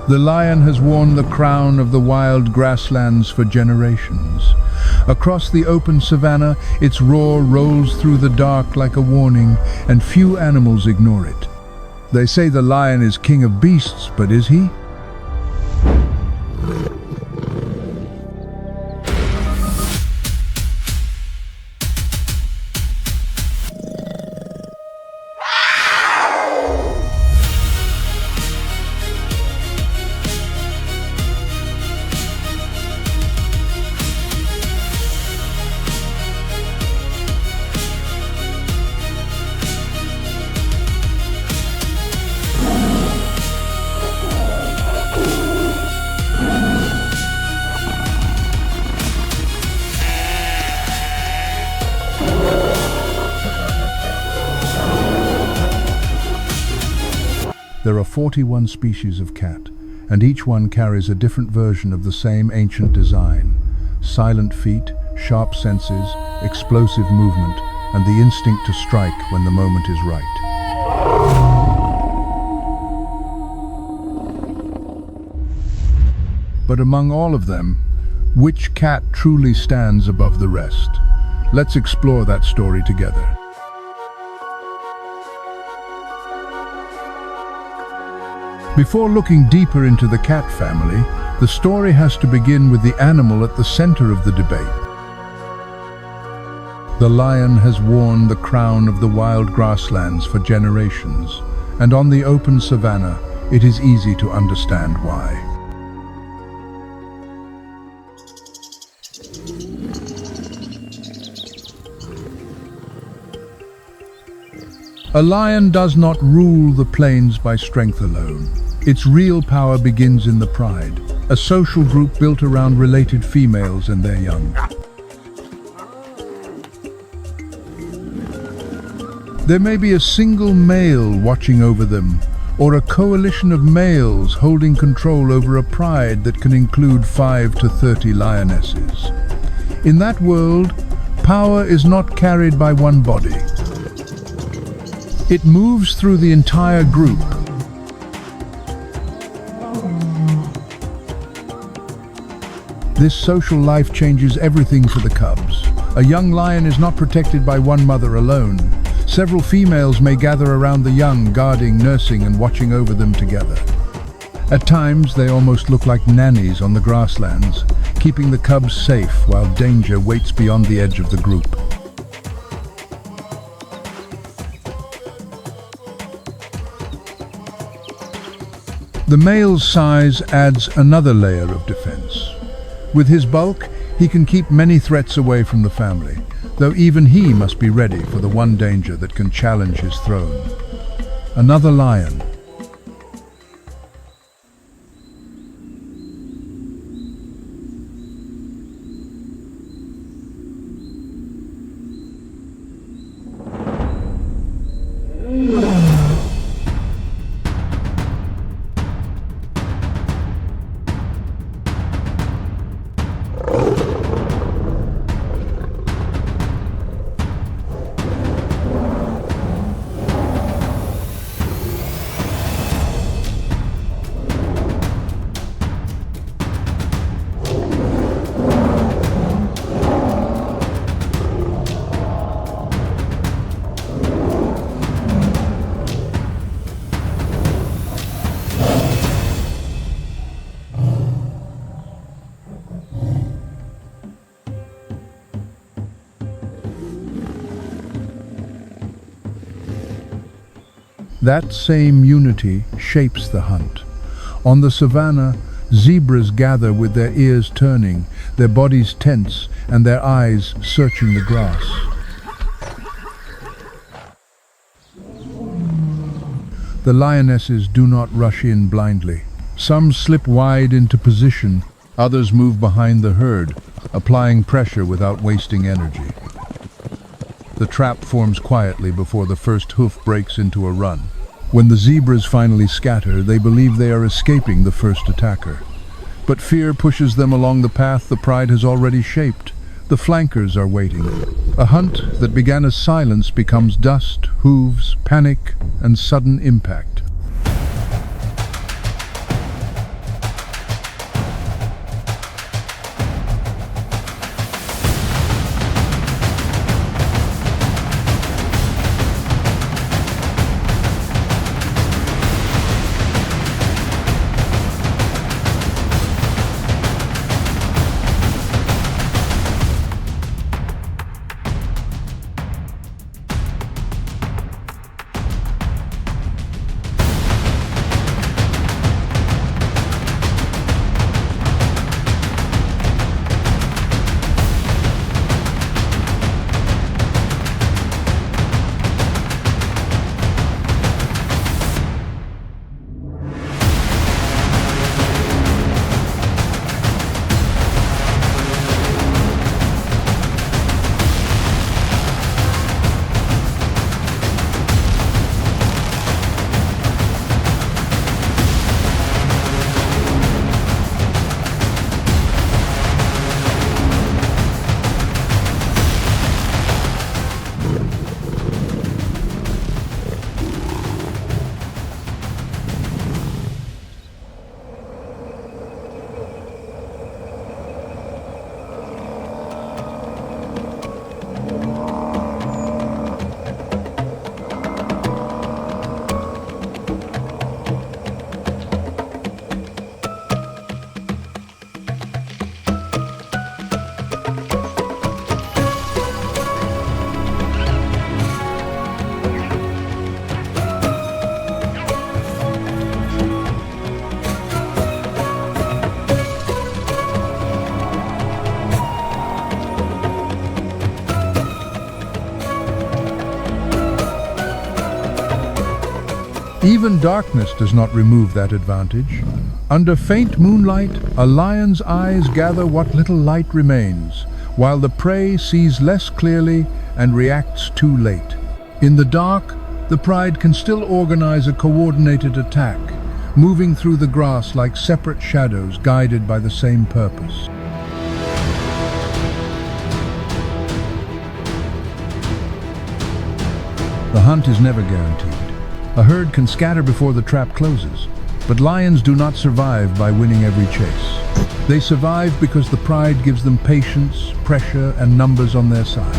The lion has worn the crown of the wild grasslands for generations. Across the open savanna, its roar rolls through the dark like a warning, and few animals ignore it. They say the lion is king of beasts, but is he? There are 41 species of cat, and each one carries a different version of the same ancient design. Silent feet, sharp senses, explosive movement, and the instinct to strike when the moment is right. But among all of them, which cat truly stands above the rest? Let's explore that story together. Before looking deeper into the cat family, the story has to begin with the animal at the center of the debate. The lion has worn the crown of the wild grasslands for generations, and on the open savanna, it is easy to understand why. A lion does not rule the plains by strength alone. Its real power begins in the pride, a social group built around related females and their young. There may be a single male watching over them, or a coalition of males holding control over a pride that can include 5 to 30 lionesses. In that world, power is not carried by one body. It moves through the entire group. This social life changes everything for the cubs. A young lion is not protected by one mother alone. Several females may gather around the young, guarding, nursing, and watching over them together. At times, they almost look like nannies on the grasslands, keeping the cubs safe while danger waits beyond the edge of the group. The male's size adds another layer of defense. With his bulk, he can keep many threats away from the family, though even he must be ready for the one danger that can challenge his throne. Another lion. That same unity shapes the hunt. On the savanna, zebras gather with their ears turning, their bodies tense, and their eyes searching the grass. The lionesses do not rush in blindly. Some slip wide into position, others move behind the herd, applying pressure without wasting energy. The trap forms quietly before the first hoof breaks into a run. When the zebras finally scatter, they believe they are escaping the first attacker. But fear pushes them along the path the pride has already shaped. The flankers are waiting. A hunt that began as silence becomes dust, hooves, panic, and sudden impact. Even darkness does not remove that advantage. Under faint moonlight, a lion's eyes gather what little light remains, while the prey sees less clearly and reacts too late. In the dark, the pride can still organize a coordinated attack, moving through the grass like separate shadows guided by the same purpose. The hunt is never guaranteed. A herd can scatter before the trap closes, but lions do not survive by winning every chase. They survive because the pride gives them patience, pressure, and numbers on their side.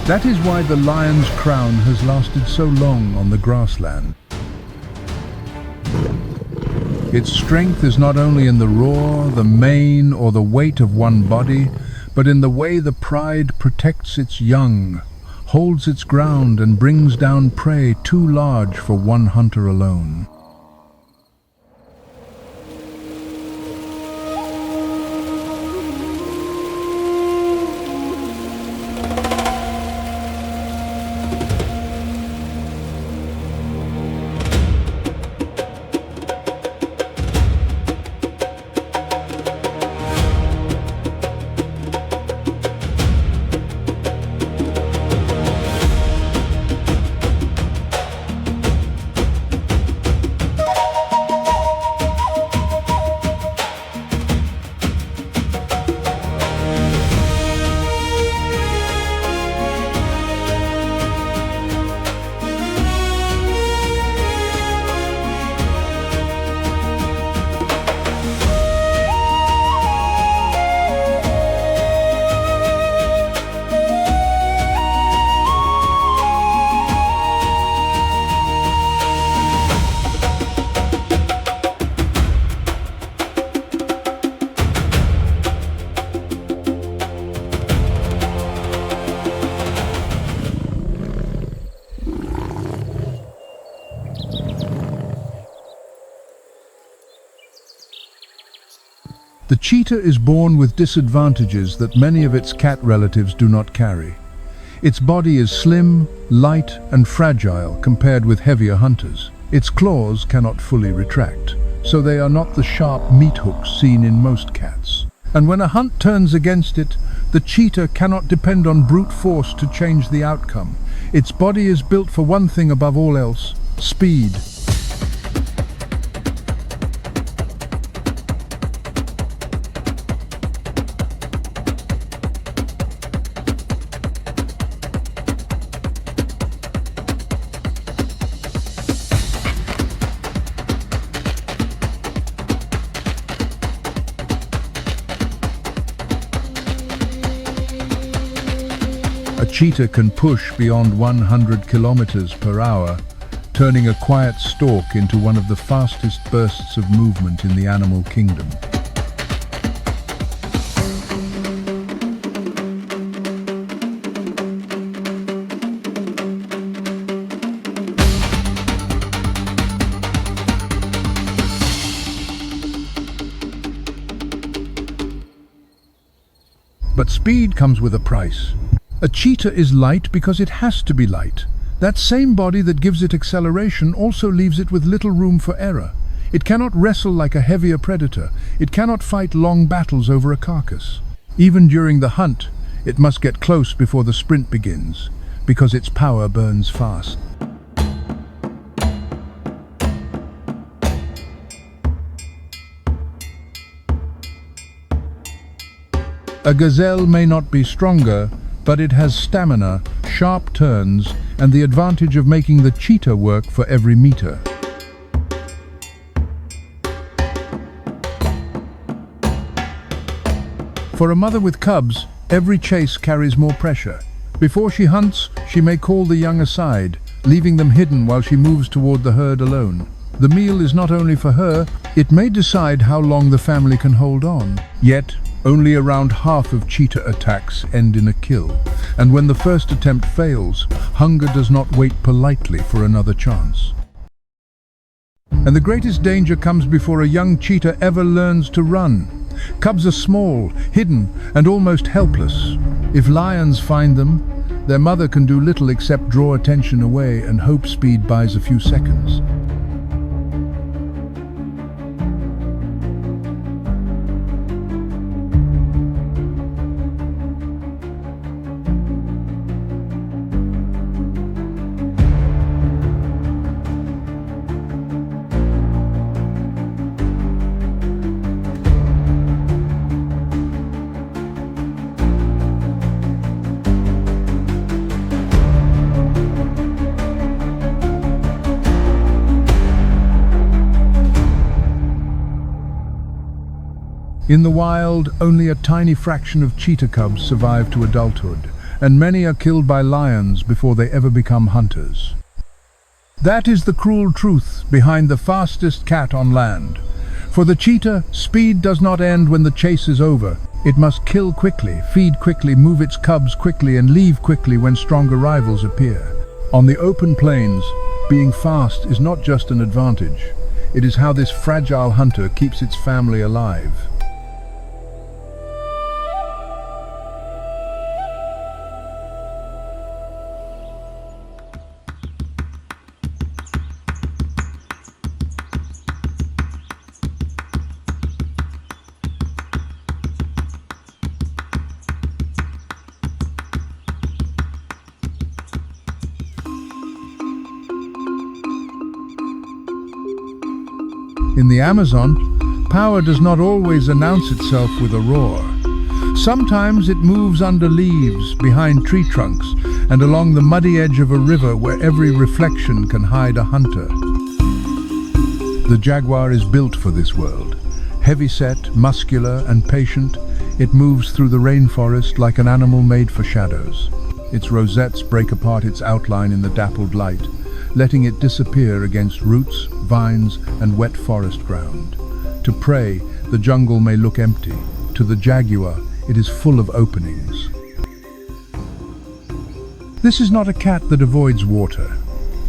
That is why the lion's crown has lasted so long on the grassland. Its strength is not only in the roar, the mane, or the weight of one body, but in the way the pride protects its young, holds its ground, and brings down prey too large for one hunter alone. The cheetah is born with disadvantages that many of its cat relatives do not carry. Its body is slim, light, and fragile compared with heavier hunters. Its claws cannot fully retract, so they are not the sharp meat hooks seen in most cats. And when a hunt turns against it, the cheetah cannot depend on brute force to change the outcome. Its body is built for one thing above all else: speed. A cheetah can push beyond 100 kilometers per hour, turning a quiet stalk into one of the fastest bursts of movement in the animal kingdom. But speed comes with a price. A cheetah is light because it has to be light. That same body that gives it acceleration also leaves it with little room for error. It cannot wrestle like a heavier predator. It cannot fight long battles over a carcass. Even during the hunt, it must get close before the sprint begins, because its power burns fast. A gazelle may not be stronger, but it has stamina, sharp turns, and the advantage of making the cheetah work for every meter. For a mother with cubs, every chase carries more pressure. Before she hunts, she may call the young aside, leaving them hidden while she moves toward the herd alone. The meal is not only for her, it may decide how long the family can hold on. Yet, only around half of cheetah attacks end in a kill, and when the first attempt fails, hunger does not wait politely for another chance. And the greatest danger comes before a young cheetah ever learns to run. Cubs are small, hidden, and almost helpless. If lions find them, their mother can do little except draw attention away and hope speed buys a few seconds. In the wild, only a tiny fraction of cheetah cubs survive to adulthood, and many are killed by lions before they ever become hunters. That is the cruel truth behind the fastest cat on land. For the cheetah, speed does not end when the chase is over. It must kill quickly, feed quickly, move its cubs quickly, and leave quickly when stronger rivals appear. On the open plains, being fast is not just an advantage. It is how this fragile hunter keeps its family alive. In the Amazon, power does not always announce itself with a roar. Sometimes it moves under leaves, behind tree trunks, and along the muddy edge of a river where every reflection can hide a hunter. The jaguar is built for this world. Heavy-set, muscular, and patient, it moves through the rainforest like an animal made for shadows. Its rosettes break apart its outline in the dappled light, letting it disappear against roots, vines, and wet forest ground. To prey, the jungle may look empty. To the jaguar, it is full of openings. This is not a cat that avoids water.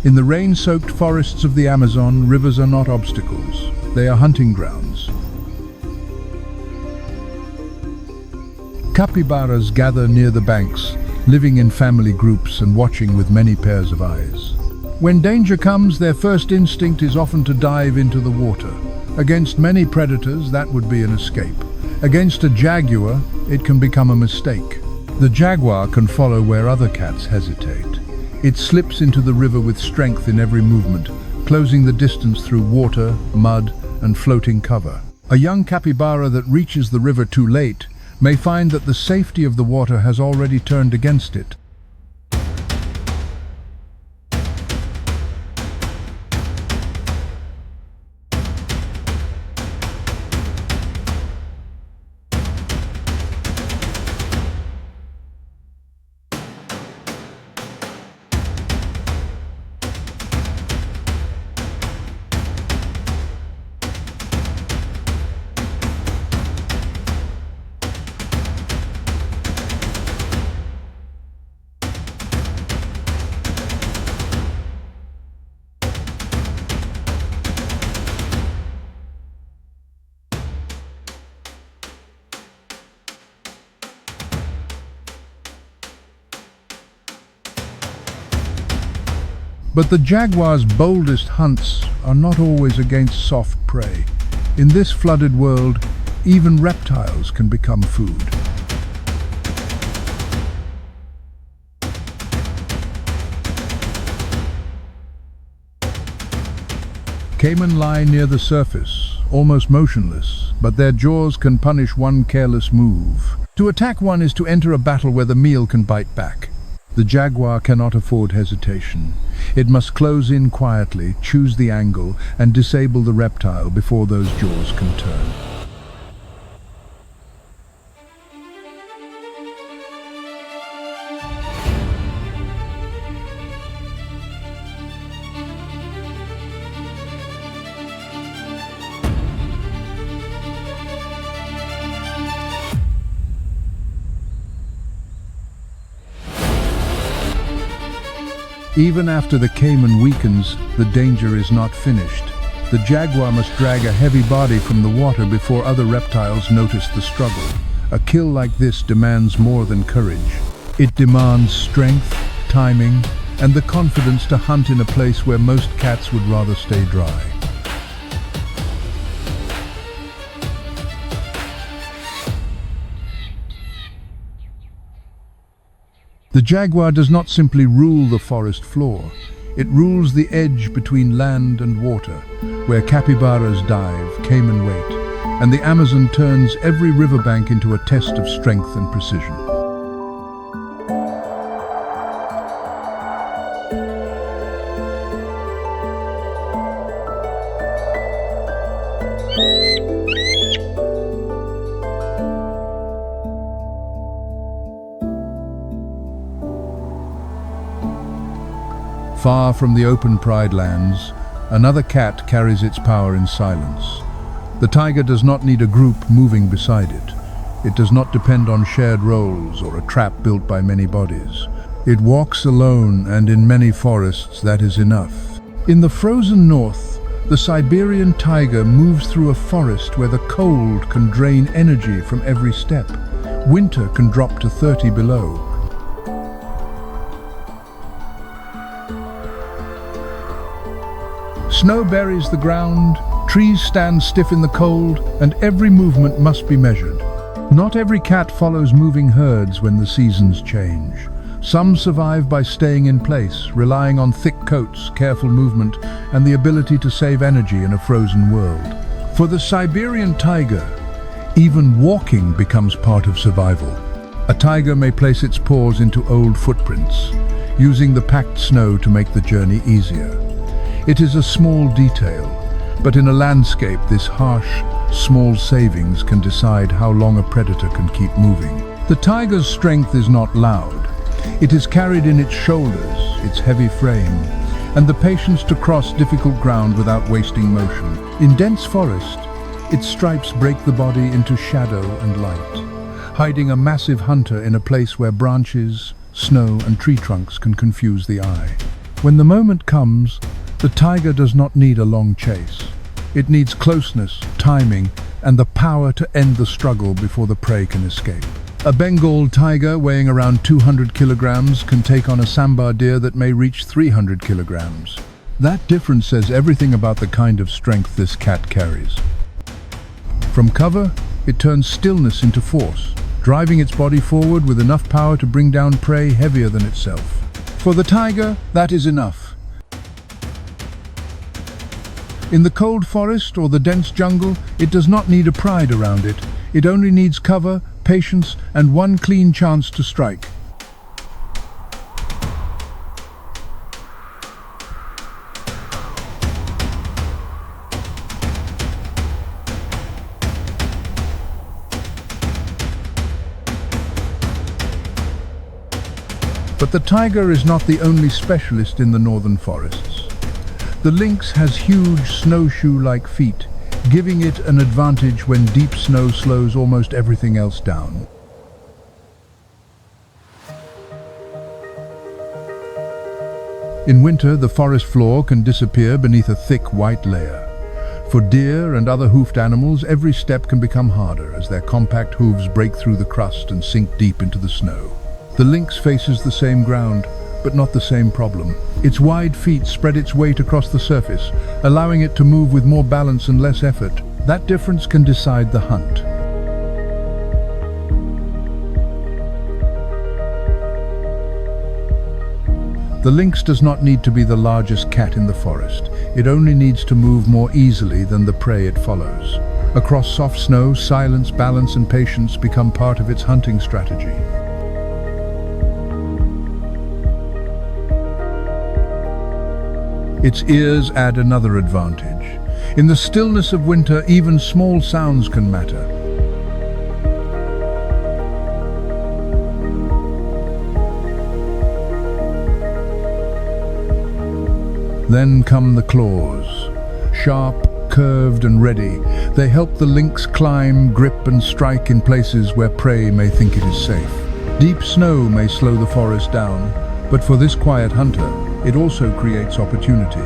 In the rain-soaked forests of the Amazon, rivers are not obstacles. They are hunting grounds. Capybaras gather near the banks, living in family groups and watching with many pairs of eyes. When danger comes, their first instinct is often to dive into the water. Against many predators, that would be an escape. Against a jaguar, it can become a mistake. The jaguar can follow where other cats hesitate. It slips into the river with strength in every movement, closing the distance through water, mud, and floating cover. A young capybara that reaches the river too late may find that the safety of the water has already turned against it. But the jaguar's boldest hunts are not always against soft prey. In this flooded world, even reptiles can become food. Caiman lie near the surface, almost motionless, but their jaws can punish one careless move. To attack one is to enter a battle where the meal can bite back. The jaguar cannot afford hesitation. It must close in quietly, choose the angle, and disable the reptile before those jaws can turn. Even after the caiman weakens, the danger is not finished. The jaguar must drag a heavy body from the water before other reptiles notice the struggle. A kill like this demands more than courage. It demands strength, timing, and the confidence to hunt in a place where most cats would rather stay dry. The jaguar does not simply rule the forest floor. It rules the edge between land and water, where capybaras dive, caiman wait, and the Amazon turns every riverbank into a test of strength and precision. Far from the open pride lands, another cat carries its power in silence. The tiger does not need a group moving beside it. It does not depend on shared roles or a trap built by many bodies. It walks alone, and in many forests that is enough. In the frozen north, the Siberian tiger moves through a forest where the cold can drain energy from every step. Winter can drop to 30 below. Snow buries the ground, trees stand stiff in the cold, and every movement must be measured. Not every cat follows moving herds when the seasons change. Some survive by staying in place, relying on thick coats, careful movement, and the ability to save energy in a frozen world. For the Siberian tiger, even walking becomes part of survival. A tiger may place its paws into old footprints, using the packed snow to make the journey easier. It is a small detail, but in a landscape this harsh, small savings can decide how long a predator can keep moving. The tiger's strength is not loud. It is carried in its shoulders, its heavy frame, and the patience to cross difficult ground without wasting motion. In dense forest, its stripes break the body into shadow and light, hiding a massive hunter in a place where branches, snow, and tree trunks can confuse the eye. When the moment comes, the tiger does not need a long chase. It needs closeness, timing, and the power to end the struggle before the prey can escape. A Bengal tiger weighing around 200 kilograms can take on a sambar deer that may reach 300 kilograms. That difference says everything about the kind of strength this cat carries. From cover, it turns stillness into force, driving its body forward with enough power to bring down prey heavier than itself. For the tiger, that is enough. In the cold forest or the dense jungle, it does not need a pride around it. It only needs cover, patience, and one clean chance to strike. But the tiger is not the only specialist in the northern forests. The lynx has huge snowshoe-like feet, giving it an advantage when deep snow slows almost everything else down. In winter, the forest floor can disappear beneath a thick white layer. For deer and other hoofed animals, every step can become harder as their compact hooves break through the crust and sink deep into the snow. The lynx faces the same ground, but not the same problem. Its wide feet spread its weight across the surface, allowing it to move with more balance and less effort. That difference can decide the hunt. The lynx does not need to be the largest cat in the forest. It only needs to move more easily than the prey it follows. Across soft snow, silence, balance, and patience become part of its hunting strategy. Its ears add another advantage. In the stillness of winter, even small sounds can matter. Then come the claws. Sharp, curved, and ready, they help the lynx climb, grip, and strike in places where prey may think it is safe. Deep snow may slow the forest down, but for this quiet hunter, it also creates opportunity.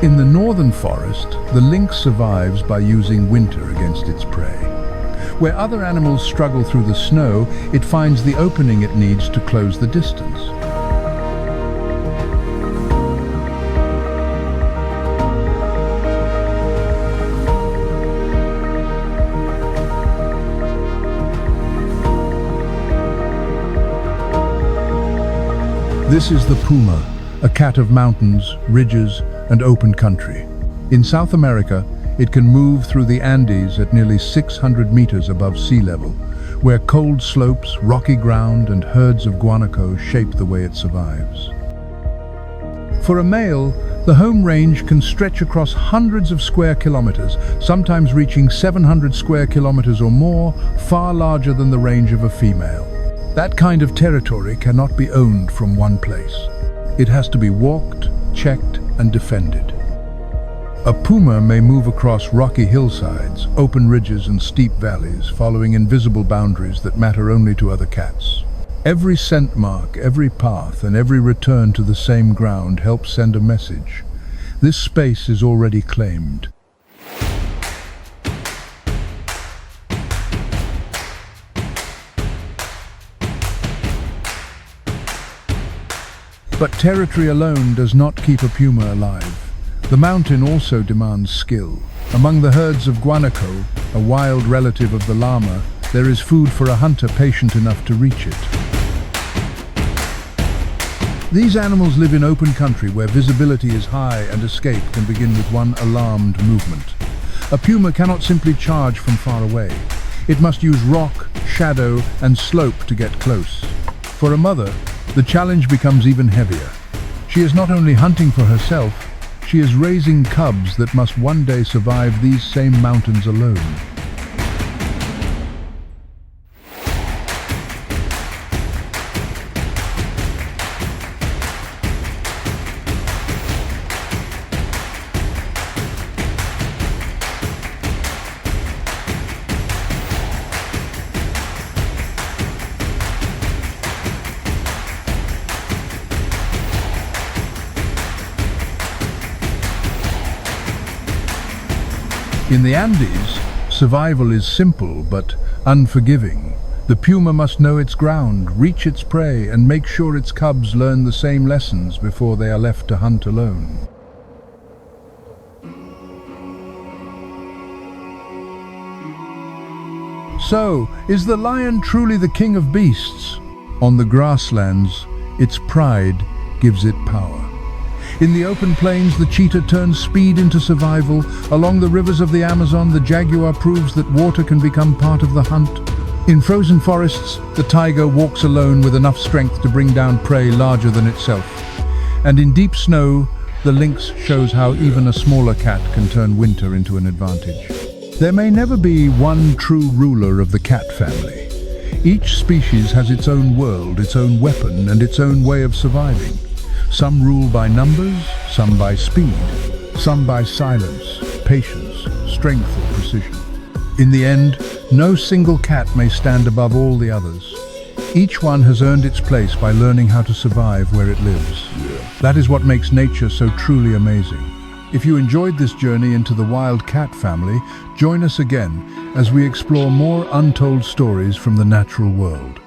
In the northern forest, the lynx survives by using winter against its prey. Where other animals struggle through the snow, it finds the opening it needs to close the distance. This is the Puma, a cat of mountains, ridges, and open country. In South America, it can move through the Andes at nearly 600 meters above sea level, where cold slopes, rocky ground, and herds of guanaco shape the way it survives. For a male, the home range can stretch across hundreds of square kilometers, sometimes reaching 700 square kilometers or more, far larger than the range of a female. That kind of territory cannot be owned from one place. It has to be walked, checked, and defended. A puma may move across rocky hillsides, open ridges, and steep valleys, following invisible boundaries that matter only to other cats. Every scent mark, every path, and every return to the same ground helps send a message. This space is already claimed. But territory alone does not keep a puma alive. The mountain also demands skill. Among the herds of guanaco, a wild relative of the llama, there is food for a hunter patient enough to reach it. These animals live in open country where visibility is high and escape can begin with one alarmed movement. A puma cannot simply charge from far away. It must use rock, shadow, and slope to get close. For a mother, the challenge becomes even heavier. She is not only hunting for herself, she is raising cubs that must one day survive these same mountains alone. In the Andes, survival is simple but unforgiving. The puma must know its ground, reach its prey, and make sure its cubs learn the same lessons before they are left to hunt alone. So, is the lion truly the king of beasts? On the grasslands, its pride gives it power. In the open plains, the cheetah turns speed into survival. Along the rivers of the Amazon, the jaguar proves that water can become part of the hunt. In frozen forests, the tiger walks alone with enough strength to bring down prey larger than itself. And in deep snow, the lynx shows how even a smaller cat can turn winter into an advantage. There may never be one true ruler of the cat family. Each species has its own world, its own weapon, and its own way of surviving. Some rule by numbers, some by speed, some by silence, patience, strength, or precision. In the end, no single cat may stand above all the others. Each one has earned its place by learning how to survive where it lives. That is what makes nature so truly amazing. If you enjoyed this journey into the wild cat family, join us again as we explore more untold stories from the natural world.